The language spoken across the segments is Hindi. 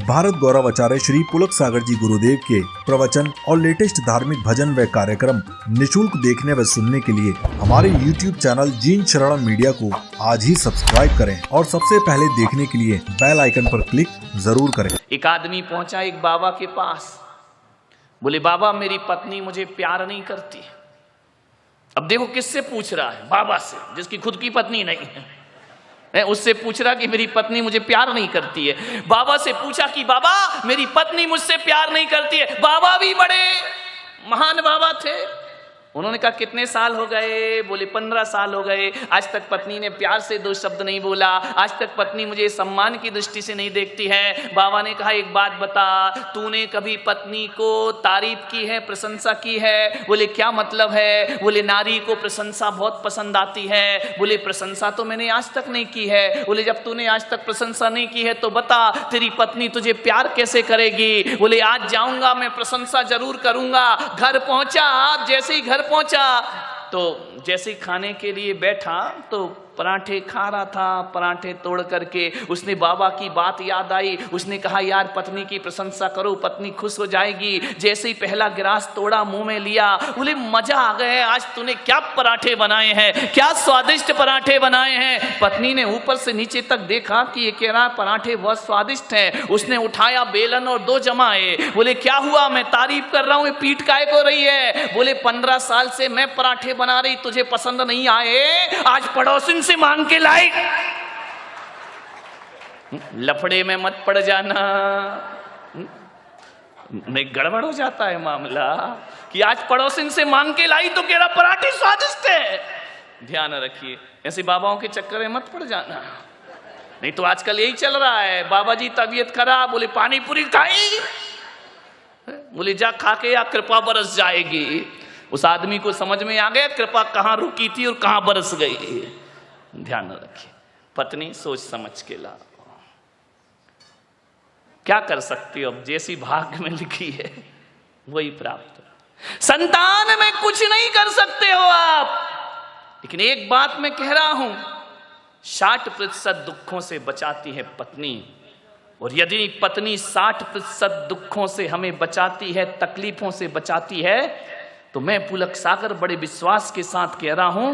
भारत गौरव आचार्य श्री पुलक सागर जी गुरुदेव के प्रवचन और लेटेस्ट धार्मिक भजन व कार्यक्रम निशुल्क देखने व सुनने के लिए हमारे YouTube चैनल जीन शरण मीडिया को आज ही सब्सक्राइब करें और सबसे पहले देखने के लिए बेल आइकन पर क्लिक जरूर करें। एक आदमी पहुंचा एक बाबा के पास, बोले बाबा मेरी पत्नी मुझे प्यार नहीं करती। अब देखो किससे पूछ रहा है, बाबा से, जिसकी खुद की पत्नी नहीं है। उससे पूछ रहा कि मेरी पत्नी मुझे प्यार नहीं करती है। बाबा से पूछा कि बाबा मेरी पत्नी मुझसे प्यार नहीं करती है। बाबा भी बड़े महान बाबा थे। उन्होंने कहा कितने साल हो गए? बोले 15 साल हो गए। आज तक पत्नी ने प्यार से 2 शब्द नहीं बोला। आज तक पत्नी मुझे सम्मान की दृष्टि से नहीं देखती है। बाबा ने कहा एक बात बता, तूने कभी पत्नी को तारीफ की है, प्रशंसा की है? बोले क्या मतलब है? बोले नारी को प्रशंसा बहुत पसंद आती है। बोले प्रशंसा तो मैंने आज तक नहीं की है। बोले जब तूने आज तक प्रशंसा नहीं की है तो बता तेरी पत्नी तुझे प्यार कैसे करेगी? बोले आज जाऊंगा मैं प्रशंसा जरूर करूंगा। घर पहुंचा, जैसे ही घर पहुंचा तो जैसे ही खाने के लिए बैठा तो पराठे खा रहा था। पराठे तोड़ करके उसने बाबा की बात याद आई। उसने कहा यार पत्नी की प्रशंसा करो, पत्नी खुश हो जाएगी। जैसे ही पहला गिलास तोड़ा, मुंह में लिया, बोले मजा आ गया, आज तूने क्या पराठे बनाए हैं, क्या स्वादिष्ट पराठे बनाए हैं। पत्नी ने ऊपर से नीचे तक देखा कि ये कह रहा पराठे बहुत स्वादिष्ट हैं। उसने उठाया बेलन और 2 जमाए। बोले क्या हुआ? मैं तारीफ कर रहा हूं, पीठ काहे को रही है? बोले 15 साल से मैं पराठे बना रही, तुझे पसंद नहीं आए, आज पड़ोसिन से मांग के लाई। लफड़े में मत पड़ जाना, नहीं गड़बड़ हो जाता है मामला कि आज पड़ोसिन से मांग के लाई तो कह रहा पराठे स्वादिष्ट है। ध्यान रखिए, ऐसे बाबाओं के चक्कर में मत पड़ जाना। नहीं तो आजकल यही चल रहा है, बाबा जी तबीयत खराब, बोले पानी पूरी खाई, बोले जा खा के या कृपा बरस जाएगी। उस आदमी को समझ में आ गया कृपा कहां रुकी थी और कहां बरस गई। ध्यान रखिए, पत्नी सोच समझ के ला। क्या कर सकती हो, अब जैसी भाग्य में लिखी है वही प्राप्त हो। संतान में कुछ नहीं कर सकते हो आप, लेकिन एक बात मैं कह रहा हूं, 60% दुखों से बचाती है पत्नी। और यदि पत्नी 60% दुखों से हमें बचाती है, तकलीफों से बचाती है, तो मैं पुलक सागर बड़े विश्वास के साथ कह रहा हूं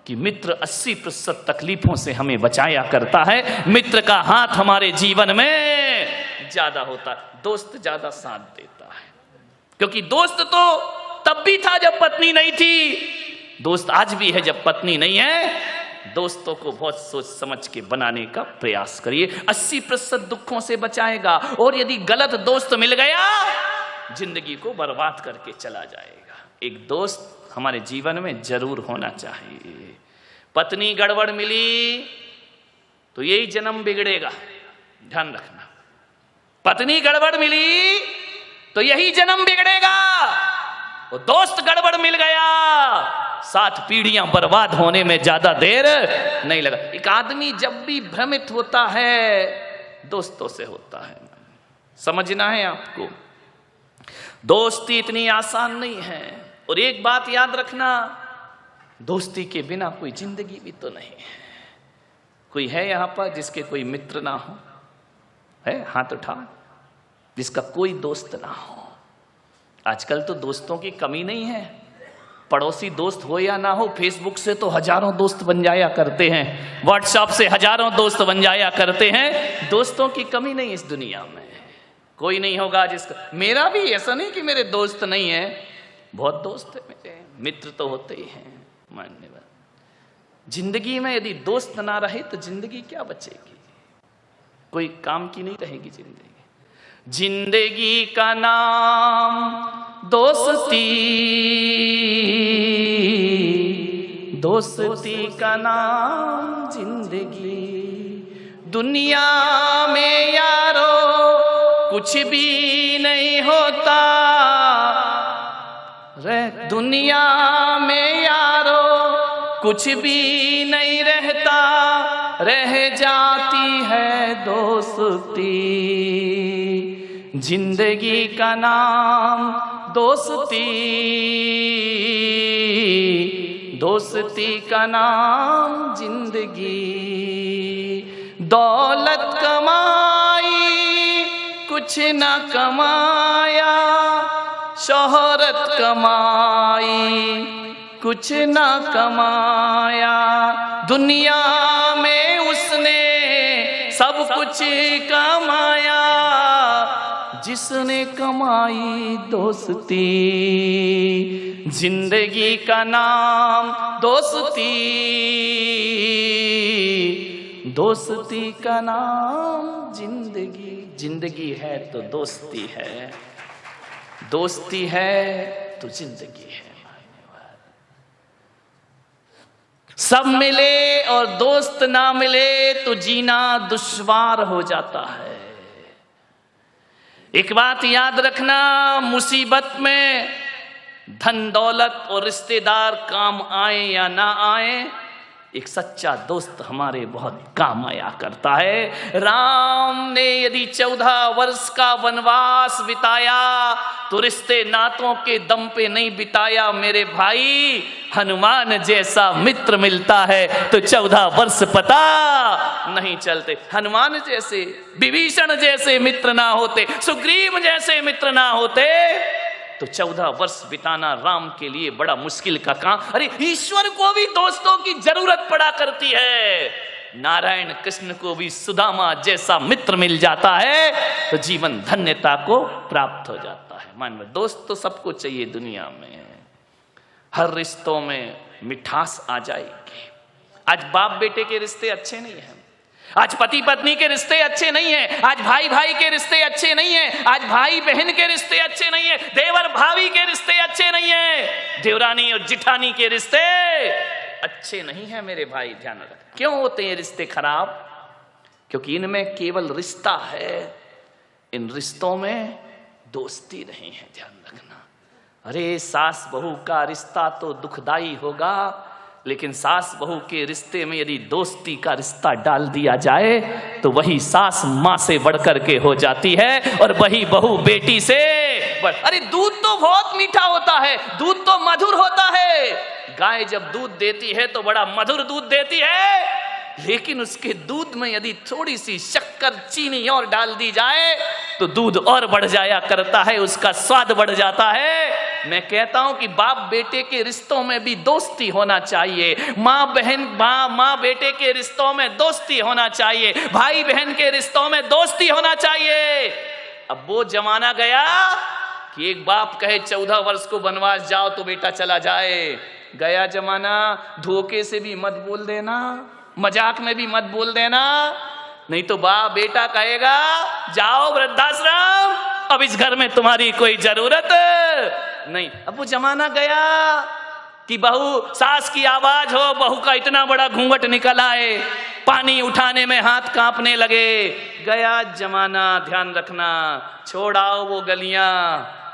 कि मित्र 80% तकलीफों से हमें बचाया करता है। मित्र का हाथ हमारे जीवन में ज्यादा होता है, दोस्त ज्यादा साथ देता है। क्योंकि दोस्त तो तब भी था जब पत्नी नहीं थी, दोस्त आज भी है जब पत्नी नहीं है। दोस्तों को बहुत सोच समझ के बनाने का प्रयास करिए, 80% दुखों से बचाएगा। और यदि गलत दोस्त मिल गया, जिंदगी को बर्बाद करके चला जाएगा। एक दोस्त हमारे जीवन में जरूर होना चाहिए। पत्नी गड़बड़ मिली तो यही जन्म बिगड़ेगा, ध्यान रखना। पत्नी गड़बड़ मिली तो यही जन्म बिगड़ेगा। वो दोस्त गड़बड़ मिल गया, 7 पीढ़ियां बर्बाद होने में ज्यादा देर नहीं लगा। एक आदमी जब भी भ्रमित होता है, दोस्तों से होता है। समझना है आपको, दोस्ती इतनी आसान नहीं है। और एक बात याद रखना, दोस्ती के बिना कोई जिंदगी भी तो नहीं है। कोई है यहां पर जिसके कोई मित्र ना हो? है? हाथ उठा, जिसका कोई दोस्त ना हो। आजकल तो दोस्तों की कमी नहीं है। पड़ोसी दोस्त हो या ना हो, फेसबुक से तो हजारों दोस्त बन जाया करते हैं, व्हाट्सएप से हजारों दोस्त बन जाया करते हैं। दोस्तों की कमी नहीं इस दुनिया में। कोई नहीं होगा जिसका, मेरा भी ऐसा नहीं कि मेरे दोस्त नहीं है, बहुत दोस्त है मेरे, मित्र तो होते ही हैं। मानने वाले, जिंदगी में यदि दोस्त ना रहे तो जिंदगी क्या बचेगी? कोई काम की नहीं रहेगी जिंदगी। जिंदगी का नाम दोस्ती, दोस्ती का नाम जिंदगी। दुनिया में यारो कुछ भी नहीं होता रे, दुनिया में यारो कुछ भी नहीं रहता, रह जाती है दोस्ती। जिंदगी का नाम दोस्ती, दोस्ती का नाम जिंदगी। दौलत कमाई कुछ न कमाया, शोहरत कमाई कुछ न कमाया, दुनिया में उसने सब कुछ कमाया, जिसने कमाई दोस्ती, जिंदगी का नाम दोस्ती, दोस्ती का नाम जिंदगी, जिंदगी है तो दोस्ती है, दोस्ती है तो जिंदगी है। सब मिले और दोस्त ना मिले तो जीना दुश्वार हो जाता है। एक बात याद रखना, मुसीबत में धन दौलत और रिश्तेदार काम आए या ना आए, एक सच्चा दोस्त हमारे बहुत काम आया करता है। राम ने यदि 14 वर्ष का वनवास बिताया तो रिश्ते नातों के दम पे नहीं बिताया मेरे भाई। हनुमान जैसा मित्र मिलता है तो 14 वर्ष पता नहीं चलते। हनुमान जैसे, विभीषण जैसे मित्र ना होते, सुग्रीव जैसे मित्र ना होते तो 14 वर्ष बिताना राम के लिए बड़ा मुश्किल का काम। अरे ईश्वर को भी दोस्तों की जरूरत पड़ा करती है। नारायण कृष्ण को भी सुदामा जैसा मित्र मिल जाता है तो जीवन धन्यता को प्राप्त हो जाता है। मान लो दोस्त तो सबको चाहिए दुनिया में, हर रिश्तों में मिठास आ जाएगी। आज बाप बेटे के रिश्ते अच्छे नहीं हैं, आज पति पत्नी के रिश्ते अच्छे नहीं हैं, आज भाई भाई के रिश्ते अच्छे नहीं हैं, आज भाई बहन के रिश्ते अच्छे नहीं हैं, देवर भाभी के रिश्ते अच्छे नहीं हैं, देवरानी और जिठानी के रिश्ते अच्छे नहीं हैं मेरे भाई। ध्यान रख, क्यों होते हैं रिश्ते खराब? क्योंकि इनमें केवल रिश्ता है, इन रिश्तों में दोस्ती नहीं है। ध्यान रखना। अरे सास बहू का रिश्ता तो दुखदाई होगा, लेकिन सास बहू के रिश्ते में यदि दोस्ती का रिश्ता डाल दिया जाए तो वही सास माँ से बढ़कर के हो जाती है और वही बहू बेटी से अरे दूध तो बहुत मीठा होता है, दूध तो मधुर होता है। गाय जब दूध देती है तो बड़ा मधुर दूध देती है, लेकिन उसके दूध में यदि थोड़ी सी शक्कर चीनी और डाल दी जाए तो दूध और बढ़ जाया करता है, उसका स्वाद बढ़ जाता है। मैं कहता हूं कि बाप बेटे के रिश्तों में भी दोस्ती होना चाहिए, माँ बहन माँ बेटे के रिश्तों में दोस्ती होना चाहिए, भाई बहन के रिश्तों में दोस्ती होना चाहिए। अब वो जमाना गया कि एक बाप कहे 14 वर्ष को वनवास जाओ तो बेटा चला जाए। गया जमाना। धोखे से भी मत बोल देना, मजाक में भी मत बोल देना, नहीं तो बाप बेटा कहेगा जाओ वृद्धाश्रम, अब इस घर में तुम्हारी कोई जरूरत नहीं। अब वो जमाना गया कि बहू, सास की आवाज हो, बहू का इतना बड़ा घूंघट निकल आए, पानी उठाने में हाथ कांपने लगे। गया जमाना। ध्यान रखना, छोड़ आओ वो गलियां।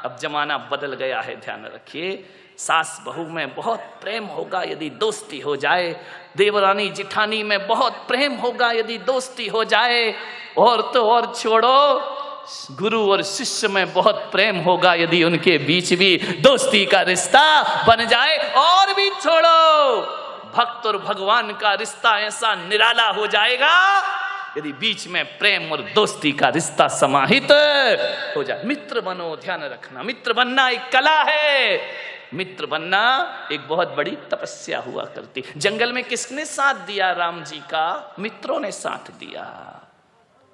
अब जमाना बदल गया है, ध्यान रखिए। सास बहू में बहुत प्रेम होगा यदि दोस्ती हो जाए, देवरानी जिठानी में बहुत प्रेम होगा यदि दोस्ती हो जाए, और तो और छोड़ो, गुरु और शिष्य में बहुत प्रेम होगा यदि उनके बीच भी दोस्ती का रिश्ता बन जाए, और भी छोड़ो, भक्त और भगवान का रिश्ता ऐसा निराला हो जाएगा यदि बीच में प्रेम और दोस्ती का रिश्ता समाहित हो जाए। मित्र बनो, ध्यान रखना, मित्र बनना एक कला है, मित्र बनना एक बहुत बड़ी तपस्या हुआ करती। जंगल में किसने साथ दिया राम जी का? मित्रों ने साथ दिया।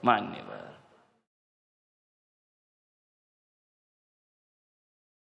मान्यवर।